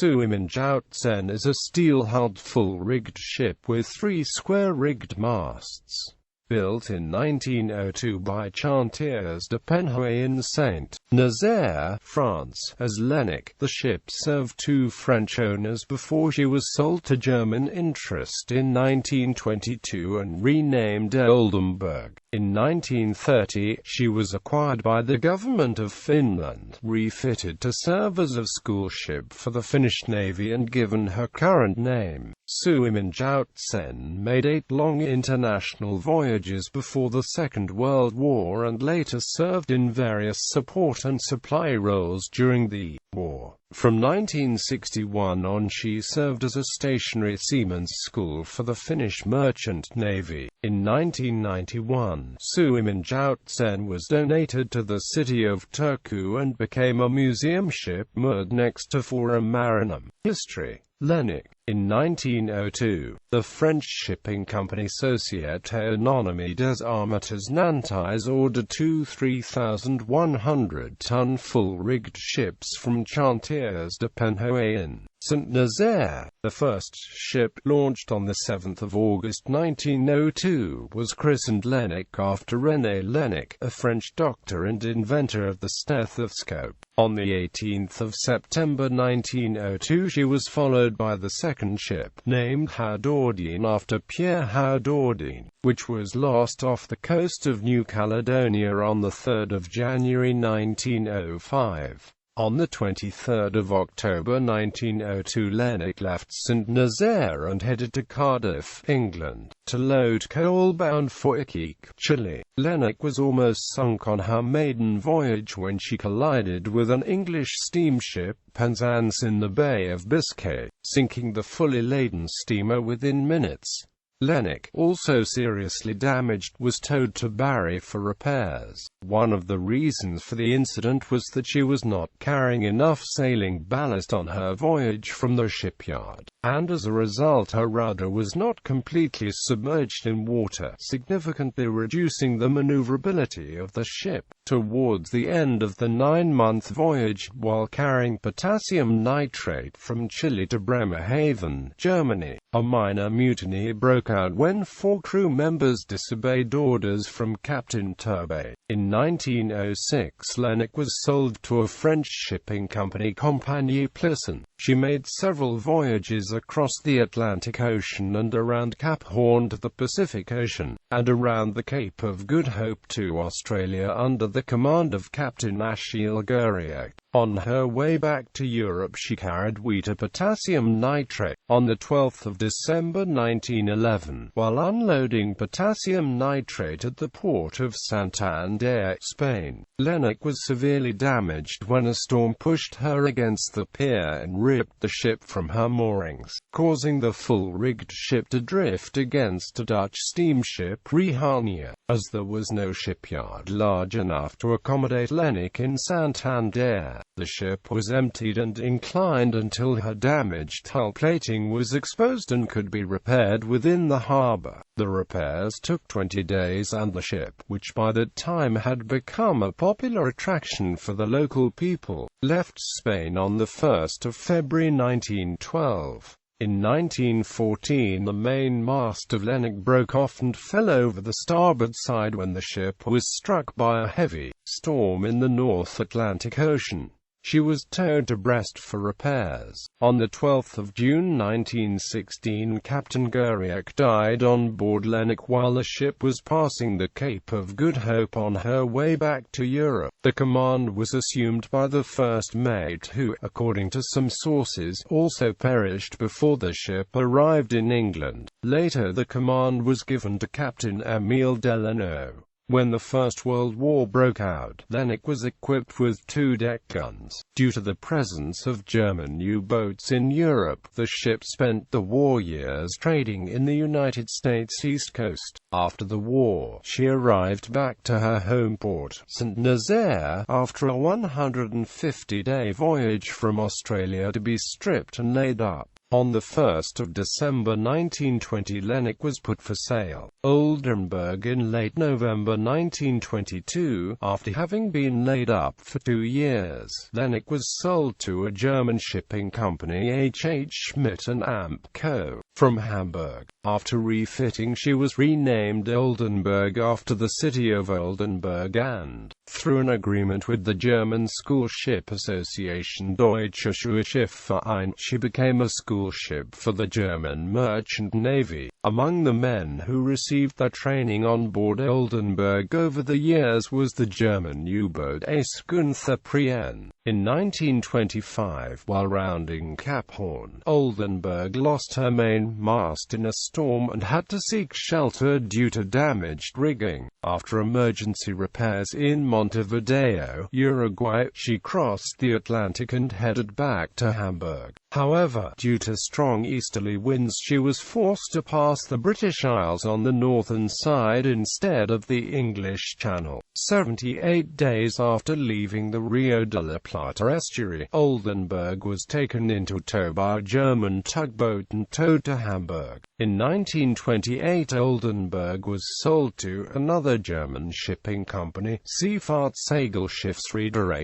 Suomen Joutsen is a steel-hulled full-rigged ship with 3 square-rigged masts. Built in 1902 by Chantiers de Penhoët in St.Nazaire, France, as Laënnec, the ship served 2 French owners before she was sold to German interest in 1922 and renamed Oldenburg. In 1930, she was acquired by the Government of Finland, refitted to serve as a school ship for the Finnish Navy and given her current name. Suomen Joutsen made 8 long international voyages before the Second World War and later served in various support and supply roles during the war. From 1961 on she served as a stationary seamen's school for the Finnish Merchant Navy. In 1991, Suomen Joutsen was donated to the city of Turku and became a museum ship moored next to Forum Marinum. History. Laënnec. In 1902, the French shipping company Société Anonyme des Armateurs Nantais ordered 2 3,100-ton full-rigged ships from Chantiers de Penhoët in St.Nazaire. The first ship, launched on 7 August 1902, was christened Laënnec after René Laënnec, a French doctor and inventor of the stethoscope. On 18 September 1902 she was followed by the second ship, named Haudouin after Pierre Haudouin, which was lost off the coast of New Caledonia on 3 January 1905. On 23 October 1902 Laënnec left St.Nazaire and headed to Cardiff, England, to load coal bound for Iquique, Chile. Laënnec was almost sunk on her maiden voyage when she collided with an English steamship, Penzance, in the Bay of Biscay, sinking the fully laden steamer within minutes. Laënnec, also seriously damaged, was towed to Barry for repairs. One of the reasons for the incident was that she was not carrying enough sailing ballast on her voyage from the shipyard, and as a result her rudder was not completely submerged in water, significantly reducing the maneuverability of the ship. Towards the end of the 9-month voyage, while carrying potassium nitrate from Chile to Bremerhaven, Germany, a minor mutiny broke out when 4 crew members disobeyed orders from Captain Turbe. In 1906 Laënnec was sold to a French shipping company, Compagnie Plisson. She made several voyages across the Atlantic Ocean and around Cap Horn to the Pacific Ocean, and around the Cape of Good Hope to Australia under the command of Captain Achille Guriak. On her way back to Europe she carried wheat of potassium nitrate. On 12 December 1911, while unloading potassium nitrate at the port of Santander, Spain, Laënnec was severely damaged when a storm pushed her against the pier and ripped the ship from her moorings, causing the full-rigged ship to drift against a Dutch steamship, Rehania. As there was no shipyard large enough to accommodate Laënnec in Santander, the ship was emptied and inclined until her damaged hull plating was exposed and could be repaired within the harbour. The repairs took 20 days and the ship, which by that time had become a popular attraction for the local people, left Spain on 1 February 1912. In 1914 the main mast of Laënnec broke off and fell over the starboard side when the ship was struck by a heavy storm in the North Atlantic Ocean. She was towed to Brest for repairs. On 12 June 1916 Captain Guriak died on board Laënnec while the ship was passing the Cape of Good Hope on her way back to Europe. The command was assumed by the first mate who, according to some sources, also perished before the ship arrived in England. Later the command was given to Captain Émile Delano. When the First World War broke out, Laënnec was equipped with 2 deck guns. Due to the presence of German U-boats in Europe, the ship spent the war years trading in the United States East Coast. After the war, she arrived back to her home port, St.Nazaire, after a 150-day voyage from Australia to be stripped and laid up. On the 1st of December 1920, Laënnec was put for sale. Oldenburg in late November 1922, after having been laid up for 2 years. Laënnec was sold to a German shipping company, H.H. Schmidt and Amp Co. from Hamburg. After refitting, she was renamed Oldenburg after the city of Oldenburg, and, through an agreement with the German School Ship Association Deutscher Schulschiffverein, she became a school ship for the German Merchant Navy. Among the men who received their training on board Oldenburg over the years was the German U-boat ace Günther Prien. In 1925, while rounding Cap Horn, Oldenburg lost her main mast in a storm and had to seek shelter due to damaged rigging. After emergency repairs in Montevideo, Uruguay, she crossed the Atlantic and headed back to Hamburg. However, due to strong easterly winds, she was forced to pass the British Isles on the northern side instead of the English Channel. 78 days after leaving the Rio de la Plata estuary, Oldenburg was taken into tow by a German tugboat and towed to Hamburg. In 1928, Oldenburg was sold to another German shipping company, Seefahrtssegelschiffsreeder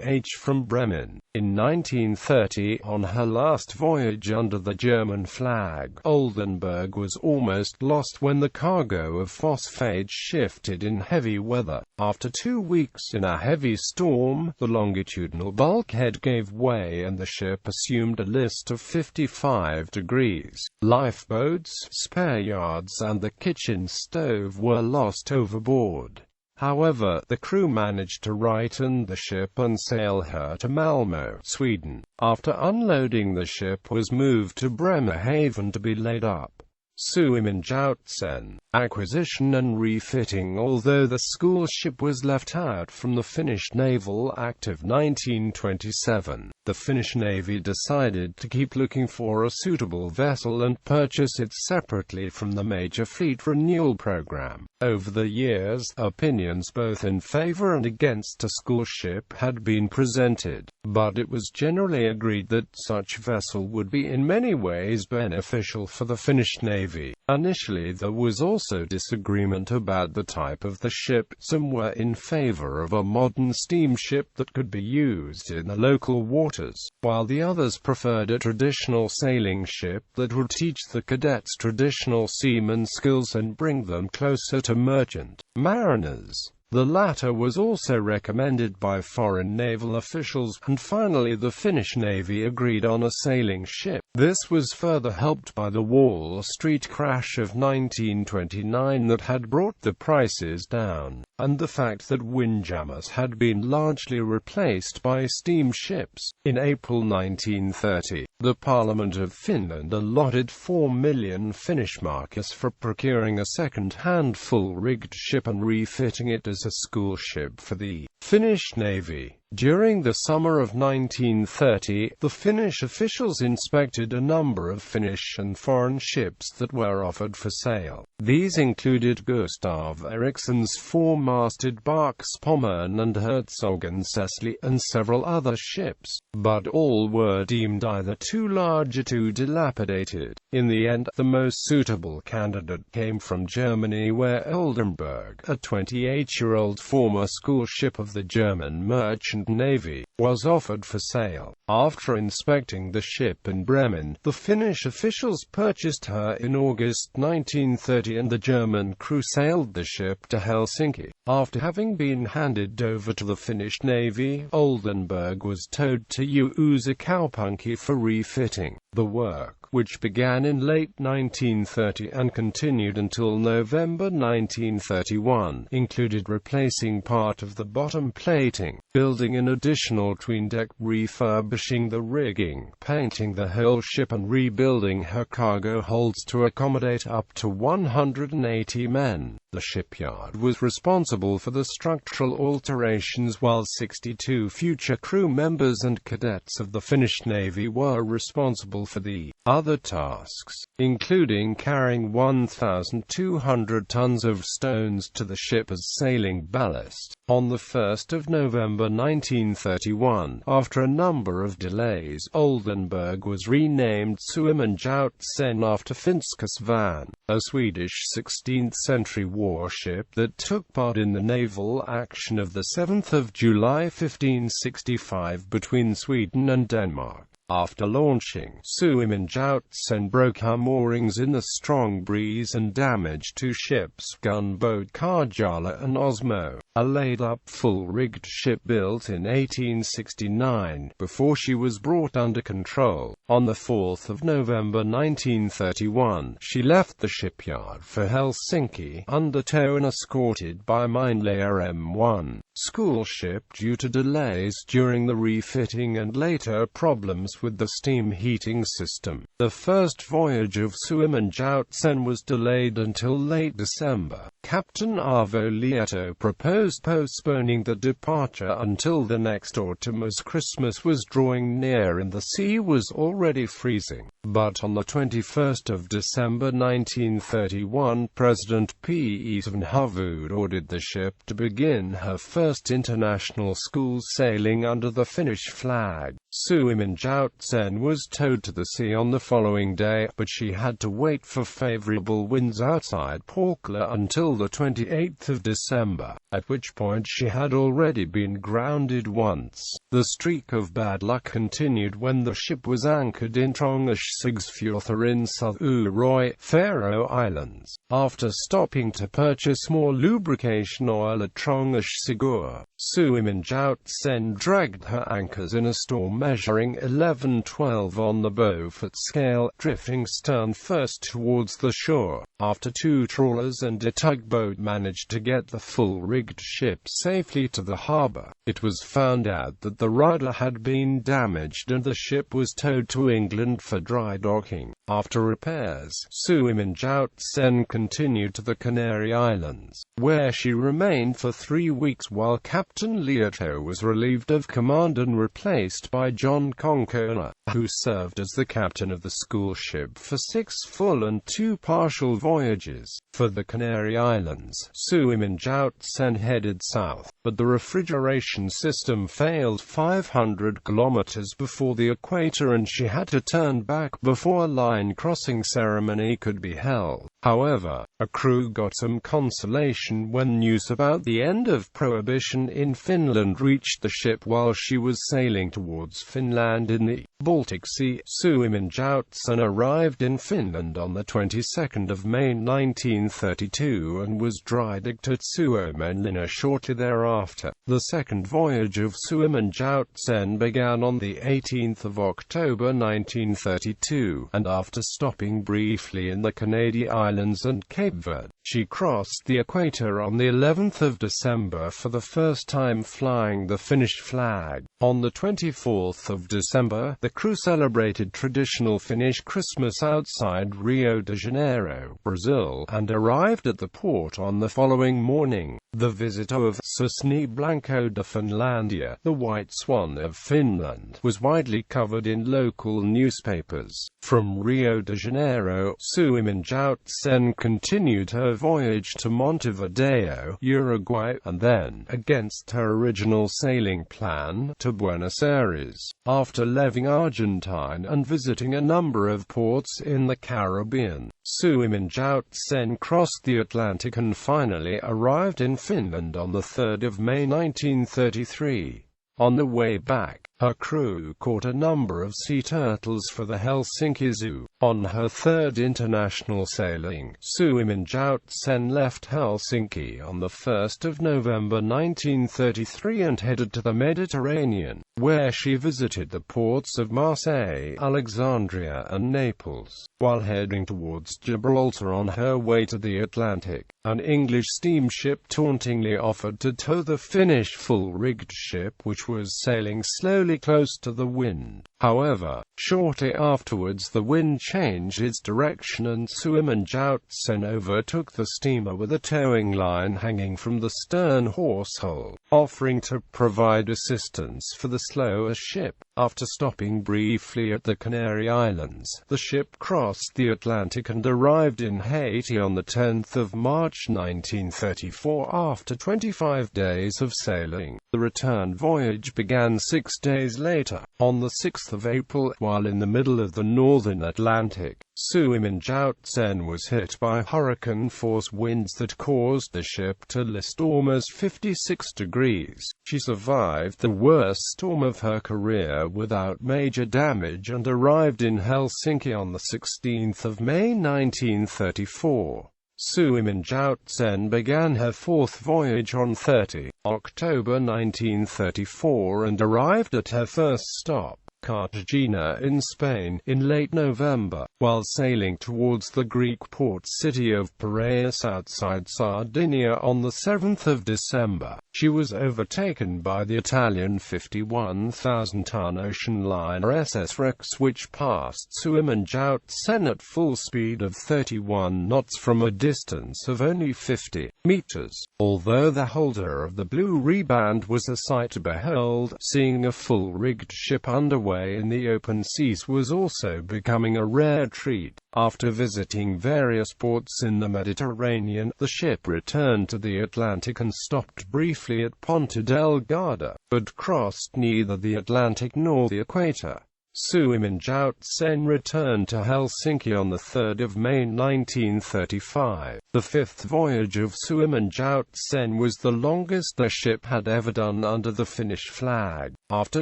AG from Bremen. In 1930, on her last voyage under the German flag, Oldenburg was almost lost when the cargo of phosphate shifted in heavy weather. After 2 weeks in a heavy storm, the longitudinal bulkhead gave way and the ship assumed a list of 55 degrees. Lifeboats, spare yards and the kitchen stove were lost overboard. However, the crew managed to righten the ship and sail her to Malmö, Sweden. After unloading, the ship was moved to Bremerhaven to be laid up. Suomen Joutsen, acquisition and refitting. Although the school ship was left out from the Finnish Naval Act of 1927, the Finnish Navy decided to keep looking for a suitable vessel and purchase it separately from the major fleet renewal program. Over the years, opinions both in favor and against a school ship had been presented, but it was generally agreed that such vessel would be in many ways beneficial for the Finnish Navy. Initially, there was also disagreement about the type of the ship. Some were in favor of a modern steamship that could be used in the local waters, while the others preferred a traditional sailing ship that would teach the cadets traditional seaman skills and bring them closer to merchant mariners. The latter was also recommended by foreign naval officials, and finally the Finnish Navy agreed on a sailing ship. This was further helped by the Wall Street crash of 1929 that had brought the prices down, and the fact that windjammers had been largely replaced by steamships. In April 1930, the Parliament of Finland allotted 4 million Finnish marks for procuring a second-hand full-rigged ship and refitting it as a school ship for the Finnish Navy. During the summer of 1930, the Finnish officials inspected a number of Finnish and foreign ships that were offered for sale. These included Gustav Eriksson's 4-masted barks Pommern and Herzogen Cecily, and several other ships, but all were deemed either too large or too dilapidated. In the end, the most suitable candidate came from Germany, where Oldenburg, a 28-year-old former school ship of the German Merchant Navy, was offered for sale. After inspecting the ship in Bremen, the Finnish officials purchased her in August 1930 and the German crew sailed the ship to Helsinki. After having been handed over to the Finnish Navy, Oldenburg was towed to Uusikaupunki for refitting. The work, which began in late 1930 and continued until November 1931, included replacing part of the bottom plating, building an additional tween-deck, refurbishing the rigging, painting the whole ship and rebuilding her cargo holds to accommodate up to 180 men. The shipyard was responsible for the structural alterations, while 62 future crew members and cadets of the Finnish Navy were responsible for the other tasks, including carrying 1,200 tons of stones to the ship as sailing ballast. On the 1st of November 1931, after a number of delays, Oldenburg was renamed Suomen Joutsen after Finskus Van, a Swedish 16th-century warship that took part in the naval action of 7 July 1565 between Sweden and Denmark. After launching, Suomen Joutsen broke her moorings in the strong breeze and damaged two ships, gunboat Karjala and Osmo, a laid-up full-rigged ship built in 1869, before she was brought under control. On 4 November 1931, she left the shipyard for Helsinki, under tow and escorted by Minelayer M1 school ship due to delays during the refitting and later problems with the steam heating system. The first voyage of Suomen Joutsen was delayed until late December. Captain Arvo Lieto proposed postponing the departure until the next autumn as Christmas was drawing near and the sea was already freezing. But on the 21st of December 1931, President P. Van Hovud ordered the ship to begin her first international school sailing under the Finnish flag. Suomen Joutsen was towed to the sea on the following day, but she had to wait for favorable winds outside Porkla until the 28th of December, at which point she had already been grounded once. The streak of bad luck continued when the ship was anchored in Trongersfjordur in South Uroy, Faroe Islands. After stopping to purchase more lubrication oil at Trongersfjordur, Suomen Joutsen dragged her anchors in a storm measuring 11-12 on the Beaufort scale, drifting stern first towards the shore. After two trawlers and a tugboat managed to get the full-rigged ship safely to the harbor, it was found out that the rudder had been damaged and the ship was towed to England for dry docking. After repairs, Suomen Joutsen continued to the Canary Islands, where she remained for 3 weeks while Captain Lieto was relieved of command and replaced by John Concona, who served as the captain of the school ship for 6 full and 2 partial voyages. For the Canary Islands, Suomen Joutsen headed south, but the refrigeration system failed 500 kilometers before the equator and she had to turn back before a line crossing ceremony could be held. However, a crew got some consolation when news about the end of prohibition in Finland reached the ship while she was sailing towards Finland in the Baltic Sea. Suomen Joutsen arrived in Finland on the 22nd of May 1932 and was dry-docked at Suomenlinna shortly thereafter. The second voyage of Suomen Joutsen began on the 18th of October 1932, and after stopping briefly in the Canary Islands and Cape Verde, she crossed the equator on the 11th of December for the first time flying the Finnish flag. On the 24th of December, the crew celebrated traditional Finnish Christmas outside Rio de Janeiro, Brazil, and arrived at the port on the following morning. The visit of Susni Blanco de Finlandia, the White Swan of Finland, was widely covered in local newspapers. From Rio de Janeiro, Suomen Joutsen continued her voyage to Montevideo, Uruguay, and then, against her original sailing plan, to Buenos Aires. After leaving Argentine and visiting a number of ports in the Caribbean, Suomen Joutsen crossed the Atlantic and finally arrived in Finland on the 3rd of May 1933. On the way back, her crew caught a number of sea turtles for the Helsinki Zoo. On her third international sailing, Suomen Joutsen left Helsinki on the 1st of November 1933 and headed to the Mediterranean, where she visited the ports of Marseille, Alexandria and Naples, while heading towards Gibraltar on her way to the Atlantic. An English steamship tauntingly offered to tow the Finnish full-rigged ship, which was sailing slowly close to the wind. However, shortly afterwards the wind changed its direction and Suomen Joutsen overtook the steamer with a towing line hanging from the stern horsehole, offering to provide assistance for the slower ship. After stopping briefly at the Canary Islands, the ship crossed the Atlantic and arrived in Haiti on the 10th of March 1934 after 25 days of sailing. The return voyage began 6 days later, on the 6th of April, while in the middle of the northern Atlantic. Suomen Joutsen was hit by hurricane-force winds that caused the ship to list almost 56 degrees. She survived the worst storm of her career without major damage and arrived in Helsinki on the 16th of May 1934. Suomen Joutsen began her fourth voyage on 30 October 1934 and arrived at her first stop, Cartagena in Spain, in late November. While sailing towards the Greek port city of Piraeus outside Sardinia on the 7th of December, she was overtaken by the Italian 51,000-ton ocean liner SS Rex, which passed Suomen Joutsen at full speed of 31 knots from a distance of only 50 meters. Although the holder of the blue riband was a sight to behold, seeing a full-rigged ship underway in the open seas was also becoming a rare treat. After visiting various ports in the Mediterranean, the ship returned to the Atlantic and stopped briefly at Ponta Delgada, but crossed neither the Atlantic nor the equator. Suomen Joutsen returned to Helsinki on the 3rd of May 1935. The fifth voyage of Suomen Joutsen was the longest the ship had ever done under the Finnish flag. After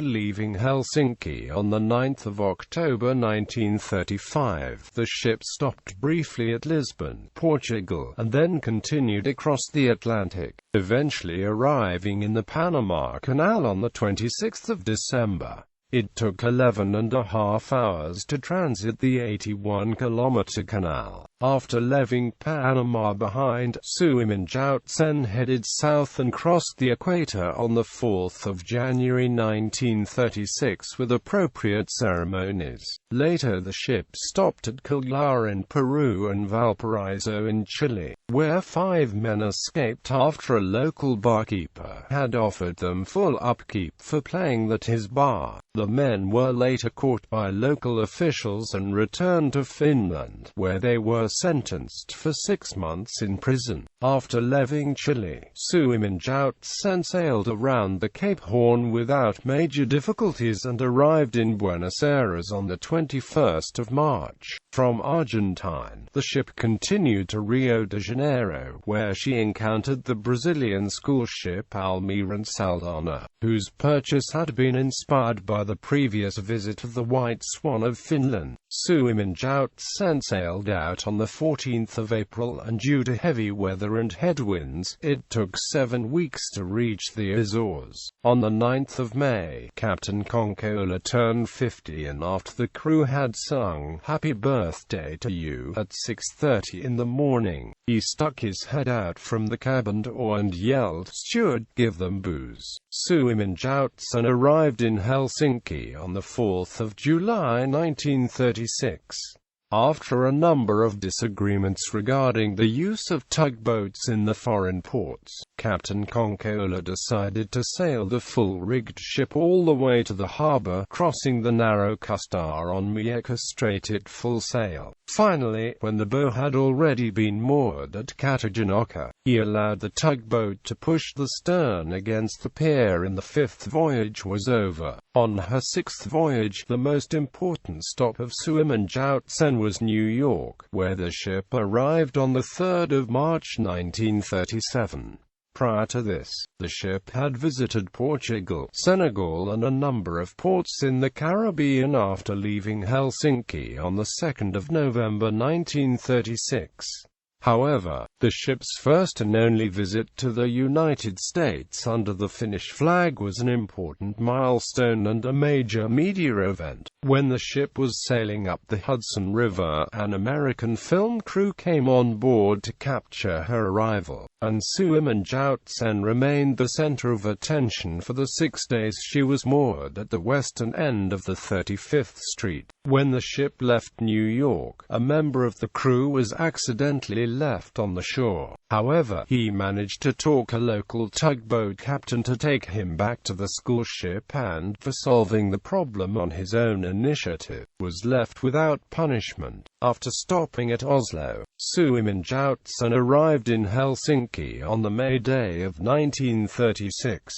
leaving Helsinki on the 9th of October 1935, the ship stopped briefly at Lisbon, Portugal, and then continued across the Atlantic, eventually arriving in the Panama Canal on the 26th of December. It took 11.5 hours to transit the 81-kilometer canal. After leaving Panama behind, Suomen Joutsen headed south and crossed the equator on the 4th of January 1936 with appropriate ceremonies. Later the ship stopped at Calar in Peru and Valparaiso in Chile, where 5 men escaped after a local barkeeper had offered them full upkeep for playing at his bar. The men were later caught by local officials and returned to Finland, where they were sentenced for 6 months in prison. After leaving Chile, Suomen Joutsen sailed around the Cape Horn without major difficulties and arrived in Buenos Aires on the 21st of March. From Argentine, the ship continued to Rio de Janeiro, where she encountered the Brazilian school ship Almirante Saldanha, whose purchase had been inspired by the previous visit of the White Swan of Finland. Suomen Joutsen sailed out on the 14th of April, and due to heavy weather and headwinds, it took 7 weeks to reach the Azores. On the 9th of May, Captain Concola turned 50, and after the crew had sung "Happy Birthday to You" at 6:30 in the morning, he stuck his head out from the cabin door and yelled, "Steward, give them booze." Suomen Joutsen arrived in Helsinki on the 4th of July 1936. After a number of disagreements regarding the use of tugboats in the foreign ports, Captain Concola decided to sail the full-rigged ship all the way to the harbour, crossing the narrow Kustar on Miekka Strait at full sail. Finally, when the bow had already been moored at Kataginoka, he allowed the tugboat to push the stern against the pier and the fifth voyage was over. On her sixth voyage, the most important stop of Suomen Joutsen was New York, where the ship arrived on the 3rd of March 1937. Prior to this, the ship had visited Portugal, Senegal and a number of ports in the Caribbean after leaving Helsinki on the 2nd of November 1936. However, the ship's first and only visit to the United States under the Finnish flag was an important milestone and a major media event. When the ship was sailing up the Hudson River, an American film crew came on board to capture her arrival, and Suomen Joutsen remained the center of attention for the 6 days she was moored at the western end of the 35th Street. When the ship left New York, a member of the crew was accidentally left on the shore. However, he managed to talk a local tugboat captain to take him back to the school ship and, for solving the problem on his own initiative, was left without punishment. After stopping at Oslo, Suomen Joutsen arrived in Helsinki on the May Day of 1936.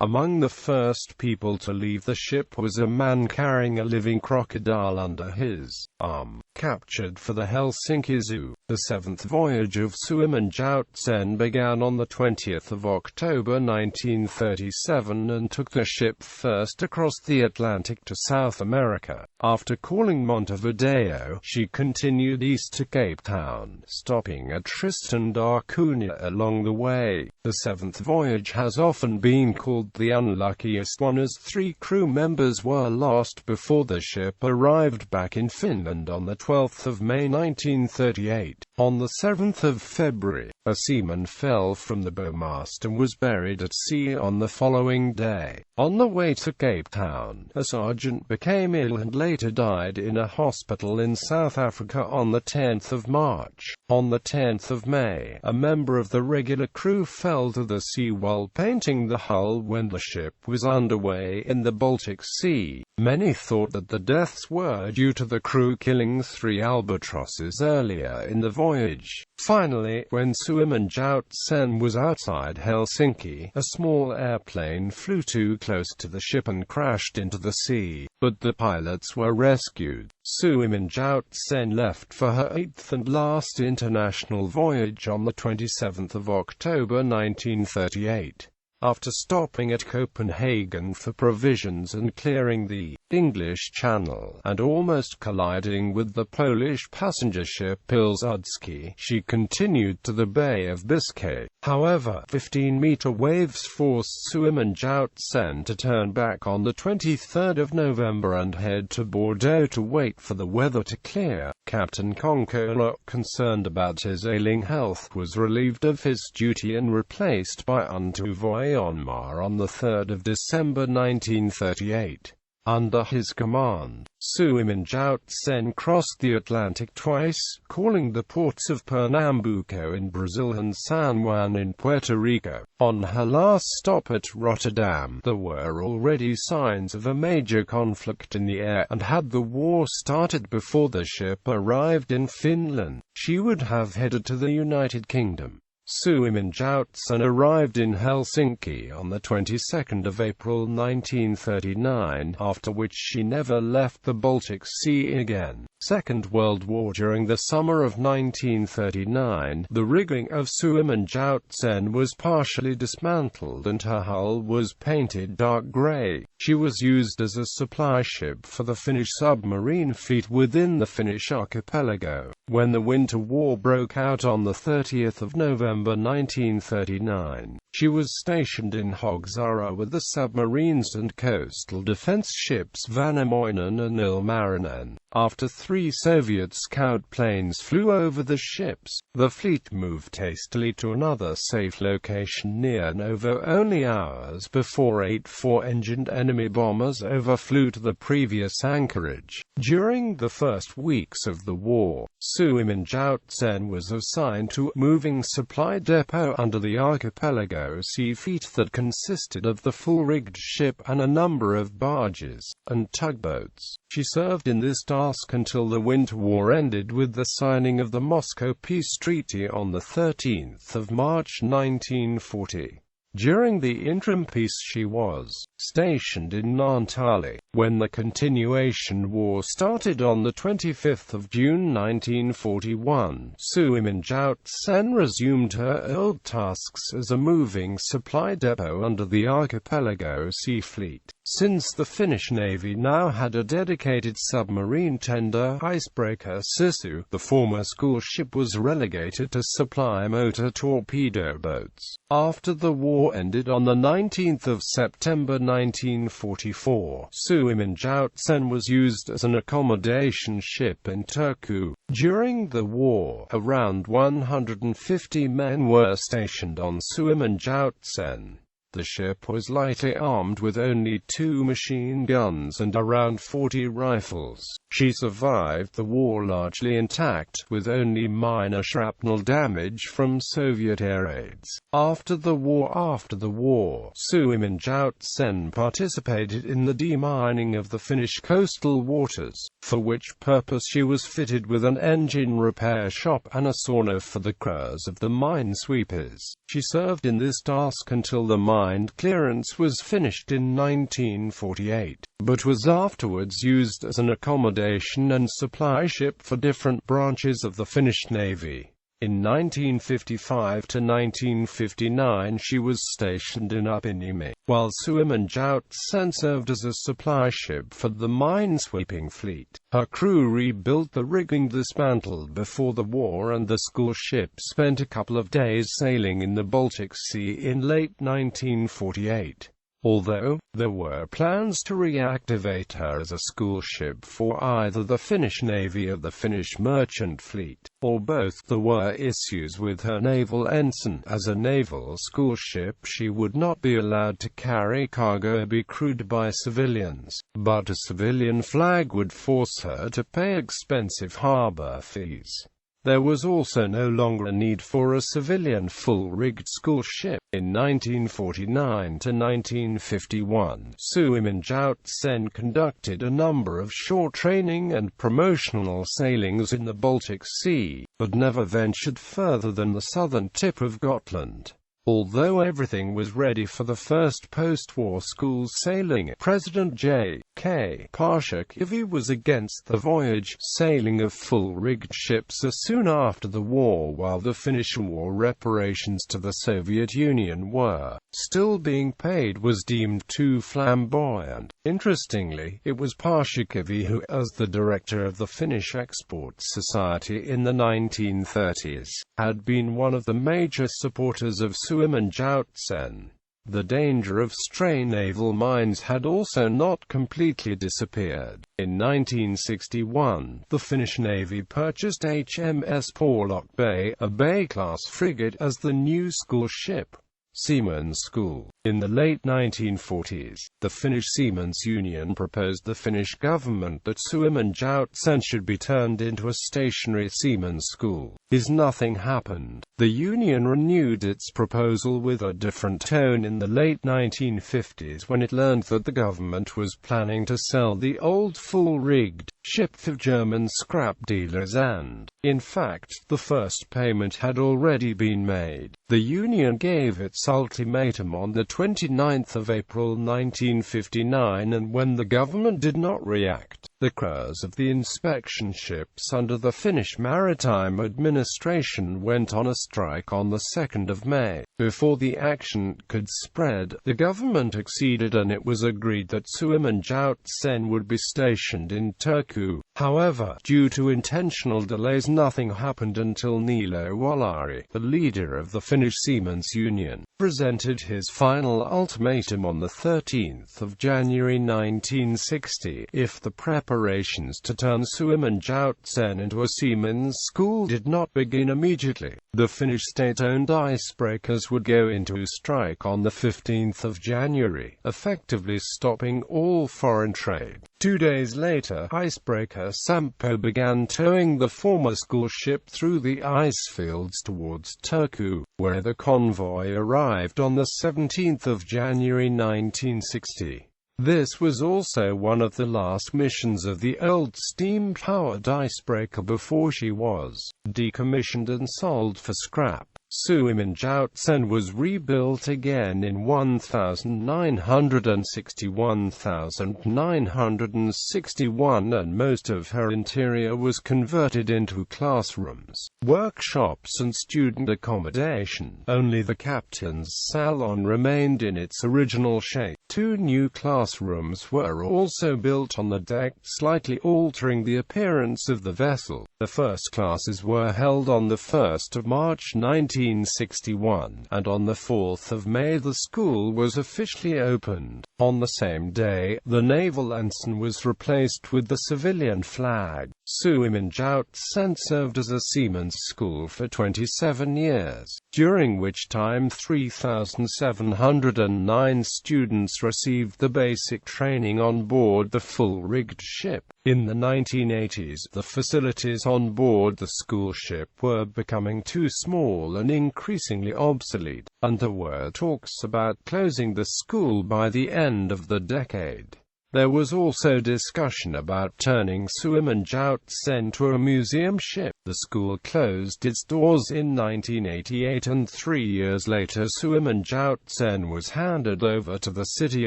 Among the first people to leave the ship was a man carrying a living crocodile under his arm, captured for the Helsinki Zoo. The seventh voyage of Suomen Joutsen began on the 20th of October 1937 and took the ship first across the Atlantic to South America. After calling Montevideo, she continued east to Cape Town, stopping at Tristan da Cunha along the way. The seventh voyage has often been called the unluckiest one, as 3 crew members were lost before the ship arrived back in Finland on the 12th of May 1938. On the 7th of February, a seaman fell from the bowmast and was buried at sea on the following day. On the way to Cape Town, a sergeant became ill and later died in a hospital in South Africa on the 10th of March. On the 10th of May, a member of the regular crew fell to the sea while painting the hull when the ship was underway in the Baltic Sea. Many thought that the deaths were due to the crew killing 3 albatrosses earlier in the voyage. Finally, when Suomen Joutsen was outside Helsinki, a small airplane flew too close to the ship and crashed into the sea, but the pilots were rescued. Suomen Joutsen left for her 8th and last international voyage on the 27th of October 1938. After stopping at Copenhagen for provisions and clearing the English Channel, and almost colliding with the Polish passenger ship Pilsudski, she continued to the Bay of Biscay. However, 15-meter waves forced Suomen Joutsen to turn back on the 23rd of November and head to Bordeaux to wait for the weather to clear. Captain Konkola, concerned about his ailing health, was relieved of his duty and replaced by Untitled on the 3rd of December 1938. Under his command, Suomen Joutsen crossed the Atlantic twice, calling the ports of Pernambuco in Brazil and San Juan in Puerto Rico. On her last stop at Rotterdam, there were already signs of a major conflict in the air, and had the war started before the ship arrived in Finland, she would have headed to the United Kingdom. Suomen Joutsen arrived in Helsinki on the 22nd of April 1939, after which she never left the Baltic Sea again. Second World War. During the summer of 1939, the rigging of Suomen Joutsen was partially dismantled and her hull was painted dark grey. She was used as a supply ship for the Finnish submarine fleet within the Finnish archipelago. When the Winter War broke out on the 30th of November 1939, she was stationed in Hogsara with the submarines and coastal defense ships Vanemoinen and Ilmarinen. After 3 Soviet scout planes flew over the ships, the fleet moved hastily to another safe location near Novo only hours before 8 4-engined enemy bombers overflew to the previous anchorage. During the first weeks of the war, Suomen Joutsen was assigned to a moving supply depot under the archipelago sea fleet that consisted of the full-rigged ship and a number of barges and tugboats. She served in this task until the Winter War ended with the signing of the Moscow Peace Treaty on the 13th of March 1940. During the interim peace she was stationed in Naantali. When the Continuation War started on the 25th of June 1941, Suomen Joutsen resumed her old tasks as a moving supply depot under the archipelago sea fleet. Since the Finnish Navy now had a dedicated submarine tender icebreaker Sisu, the former school ship was relegated to supply motor torpedo boats. After the war ended on 19 September 1944, Suomen Joutsen was used as an accommodation ship in Turku. During the war, around 150 men were stationed on Suomen Joutsen. The ship was lightly armed with only 2 machine guns and around 40 rifles. She survived the war largely intact, with only minor shrapnel damage from Soviet air raids. After the war, Suomen Joutsen participated in the demining of the Finnish coastal waters, for which purpose she was fitted with an engine repair shop and a sauna for the crews of the minesweepers. She served in this task until the mine clearance was finished in 1948, but was afterwards used as an accommodation and supply ship for different branches of the Finnish Navy. In 1955 to 1959 she was stationed in Upinniemen, while Suomen Joutsen served as a supply ship for the minesweeping fleet. Her crew rebuilt the rigging dismantled before the war, and the school ship spent a couple of days sailing in the Baltic Sea in late 1948. Although there were plans to reactivate her as a school ship for either the Finnish Navy or the Finnish Merchant Fleet, or both, there were issues with her naval ensign. As a naval school ship, she would not be allowed to carry cargo or be crewed by civilians, but a civilian flag would force her to pay expensive harbor fees. There was also no longer a need for a civilian full-rigged school ship. In 1949 to 1951, Suomen Joutsen conducted a number of shore training and promotional sailings in the Baltic Sea, but never ventured further than the southern tip of Gotland. Although everything was ready for the first post-war school sailing, President J.K. Paasikivi was against the voyage sailing of full-rigged ships as soon after the war, while the Finnish war reparations to the Soviet Union were still being paid, was deemed too flamboyant. Interestingly, it was Paasikivi who, as the director of the Finnish Export Society in the 1930s, had been one of the major supporters of Suomen Joutsen. The danger of stray naval mines had also not completely disappeared. In 1961, the Finnish Navy purchased HMS Porlock Bay, a Bay-class frigate, as the new school ship. Seamen's School. In the late 1940s, the Finnish Seamen's Union proposed the Finnish government that Suomen Joutsen should be turned into a stationary seamen's school. Nothing happened. The union renewed its proposal with a different tone in the late 1950s when it learned that the government was planning to sell the old full-rigged ship to German scrap dealers, and, in fact, the first payment had already been made. The union gave its ultimatum on the 29th of April 1959, and when the government did not react, the crews of the inspection ships under the Finnish Maritime Administration went on a strike on the 2nd of May. Before the action could spread, the government acceded and it was agreed that Suomen Joutsen would be stationed in Turku. However, due to intentional delays, nothing happened until Niilo Walari, the leader of the Finnish Seamen's Union, presented his final ultimatum on the 13th of January 1960. If the preparations to turn Suomen Joutsen into a seamen's school did not begin immediately, the Finnish state-owned icebreakers would go into strike on the 15th of January, effectively stopping all foreign trade. 2 days later, icebreaker Sampo began towing the former school ship through the ice fields towards Turku, where the convoy arrived on the 17th of January 1960. This was also one of the last missions of the old steam-powered icebreaker before she was decommissioned and sold for scrap. Suomen Joutsen was rebuilt again in 1961 and most of her interior was converted into classrooms, workshops and student accommodation. Only the captain's salon remained in its original shape. 2 new classrooms were also built on the deck, slightly altering the appearance of the vessel. The first classes were held on the 1st of March 1961, and on the 4th of May the school was officially opened. On the same day, the naval ensign was replaced with the civilian flag. Suomen Joutsen served as a seamen's school for 27 years, during which time 3,709 students received the basic training on board the full-rigged ship. In the 1980s, the facilities on board the school ship were becoming too small and increasingly obsolete, and there were talks about closing the school by the end of the decade. There was also discussion about turning Suomen Joutsen to a museum ship. The school closed its doors in 1988, and 3 years later Suomen Joutsen was handed over to the city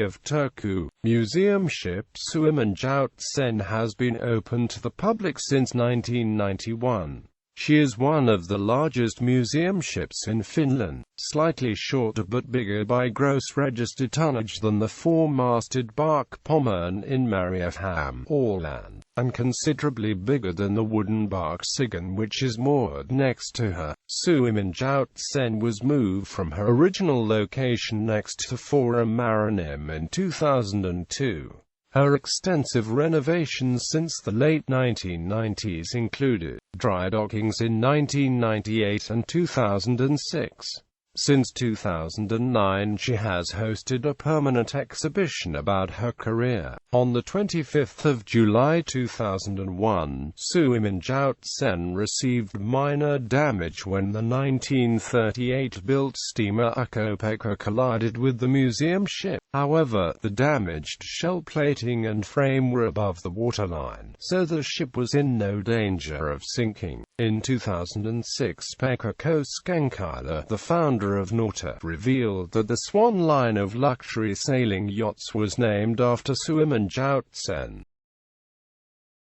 of Turku. Museum ship Suomen Joutsen has been open to the public since 1991. She is one of the largest museum ships in Finland, slightly shorter but bigger by gross registered tonnage than the 4-masted bark Pommern in Mariehamn, Åland, and considerably bigger than the wooden bark Sigyn, which is moored next to her. Suomen Joutsen was moved from her original location next to Forum Maritime in 2002. Her extensive renovations since the late 1990s included dry dockings in 1998 and 2006. Since 2009 she has hosted a permanent exhibition about her career. On the 25th of July 2001, Suomen Joutsen received minor damage when the 1938-built steamer Ukko-Pekka collided with the museum ship. However, the damaged shell plating and frame were above the waterline, so the ship was in no danger of sinking. In 2006, Pekka Koskenkaila, the founder of Norta, revealed that the Swan line of luxury sailing yachts was named after Suomen Joutsen.